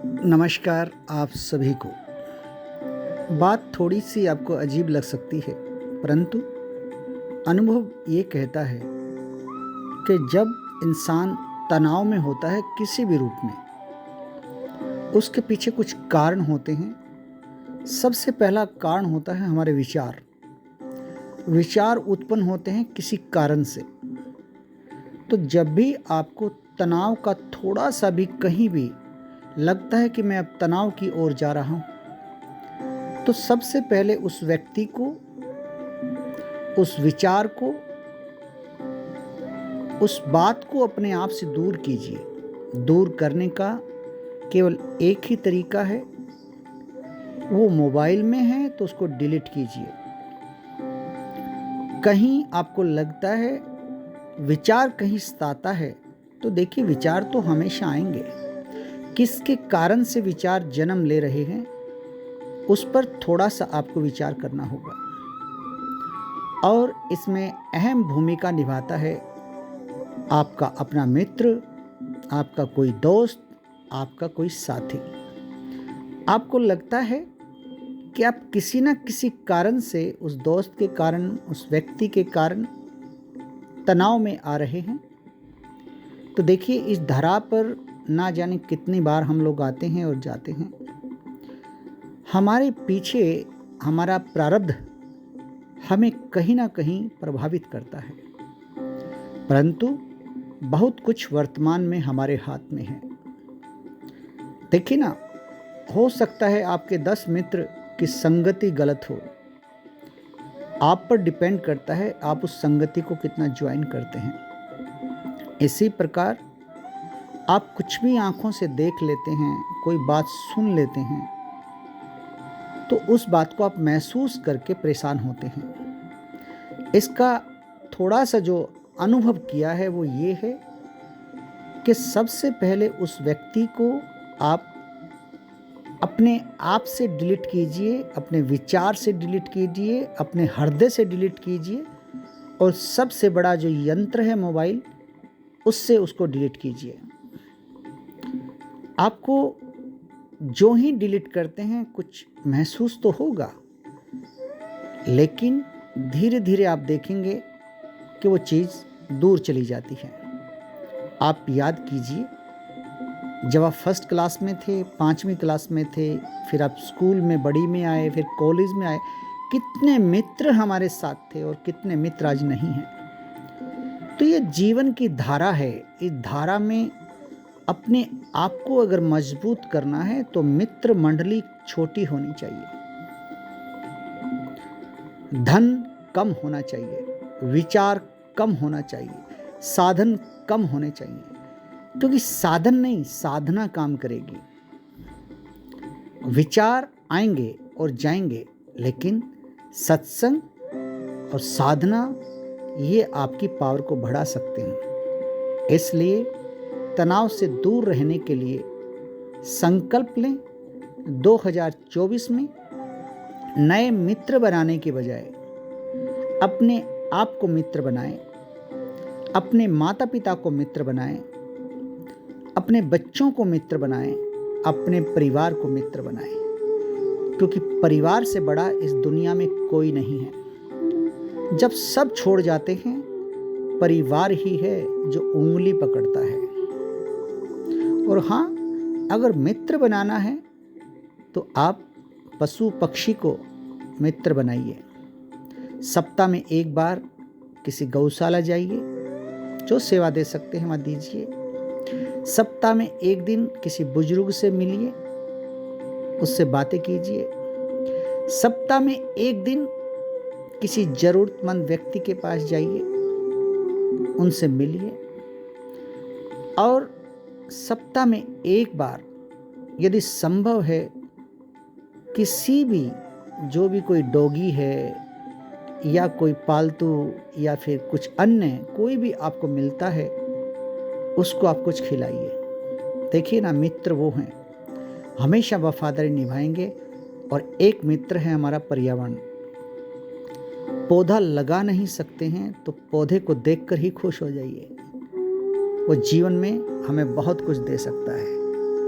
नमस्कार आप सभी को। बात थोड़ी सी आपको अजीब लग सकती है, परंतु अनुभव ये कहता है कि जब इंसान तनाव में होता है किसी भी रूप में, उसके पीछे कुछ कारण होते हैं। सबसे पहला कारण होता है हमारे विचार। विचार उत्पन्न होते हैं किसी कारण से। तो जब भी आपको तनाव का थोड़ा सा भी कहीं भी लगता है कि मैं अब तनाव की ओर जा रहा हूँ, तो सबसे पहले उस व्यक्ति को, उस विचार को, उस बात को अपने आप से दूर कीजिए। दूर करने का केवल एक ही तरीका है, वो मोबाइल में है तो उसको डिलीट कीजिए। कहीं आपको लगता है विचार कहीं सताता है, तो देखिए विचार तो हमेशा आएंगे। किसके कारण से विचार जन्म ले रहे हैं, उस पर थोड़ा सा आपको विचार करना होगा। और इसमें अहम भूमिका निभाता है आपका अपना मित्र, आपका कोई दोस्त, आपका कोई साथी। आपको लगता है कि आप किसी न किसी कारण से, उस दोस्त के कारण, उस व्यक्ति के कारण तनाव में आ रहे हैं। तो देखिए, इस धरा पर ना जाने कितनी बार हम लोग आते हैं और जाते हैं। हमारे पीछे हमारा प्रारब्ध हमें कहीं ना कहीं प्रभावित करता है, परंतु बहुत कुछ वर्तमान में हमारे हाथ में है। देखिए ना, हो सकता है आपके 10 मित्र की संगति गलत हो। आप पर डिपेंड करता है आप उस संगति को कितना ज्वाइन करते हैं। इसी प्रकार आप कुछ भी आंखों से देख लेते हैं, कोई बात सुन लेते हैं, तो उस बात को आप महसूस करके परेशान होते हैं। इसका थोड़ा सा जो अनुभव किया है वो ये है कि सबसे पहले उस व्यक्ति को आप अपने आप से डिलीट कीजिए, अपने विचार से डिलीट कीजिए, अपने हृदय से डिलीट कीजिए, और सबसे बड़ा जो यंत्र है मोबाइल, उससे उसको डिलीट कीजिए। आपको जो ही डिलीट करते हैं कुछ महसूस तो होगा, लेकिन धीरे धीरे आप देखेंगे कि वो चीज़ दूर चली जाती है। आप याद कीजिए, जब आप फर्स्ट क्लास में थे, 5वीं क्लास में थे, फिर आप स्कूल में बड़ी में आए, फिर कॉलेज में आए, कितने मित्र हमारे साथ थे और कितने मित्र आज नहीं हैं। तो ये जीवन की धारा है। इस धारा में अपने आप को अगर मजबूत करना है तो मित्र मंडली छोटी होनी चाहिए, धन कम होना चाहिए, विचार कम होना चाहिए, साधन कम होने चाहिए, क्योंकि साधन नहीं, साधना काम करेगी। विचार आएंगे और जाएंगे, लेकिन सत्संग और साधना ये आपकी पावर को बढ़ा सकते हैं। इसलिए तनाव से दूर रहने के लिए संकल्प लें, 2024 में नए मित्र बनाने के बजाय अपने आप को मित्र बनाएं, अपने माता पिता को मित्र बनाएं, अपने बच्चों को मित्र बनाएं, अपने परिवार को मित्र बनाएं, क्योंकि परिवार से बड़ा इस दुनिया में कोई नहीं है। जब सब छोड़ जाते हैं, परिवार ही है जो उंगली पकड़ता है। और हाँ, अगर मित्र बनाना है तो आप पशु पक्षी को मित्र बनाइए। सप्ताह में एक बार किसी गौशाला जाइए, जो सेवा दे सकते हैं वहाँ दीजिए। सप्ताह में एक दिन किसी बुजुर्ग से मिलिए, उससे बातें कीजिए। सप्ताह में एक दिन किसी जरूरतमंद व्यक्ति के पास जाइए, उनसे मिलिए। और सप्ताह में एक बार यदि संभव है, किसी भी, जो भी कोई डॉगी है या कोई पालतू या फिर कुछ अन्य कोई भी आपको मिलता है, उसको आप कुछ खिलाइए। देखिए ना, मित्र वो हैं हमेशा वफादारी निभाएंगे। और एक मित्र है हमारा पर्यावरण। पौधा लगा नहीं सकते हैं तो पौधे को देखकर ही खुश हो जाइए। वो जीवन में हमें बहुत कुछ दे सकता है।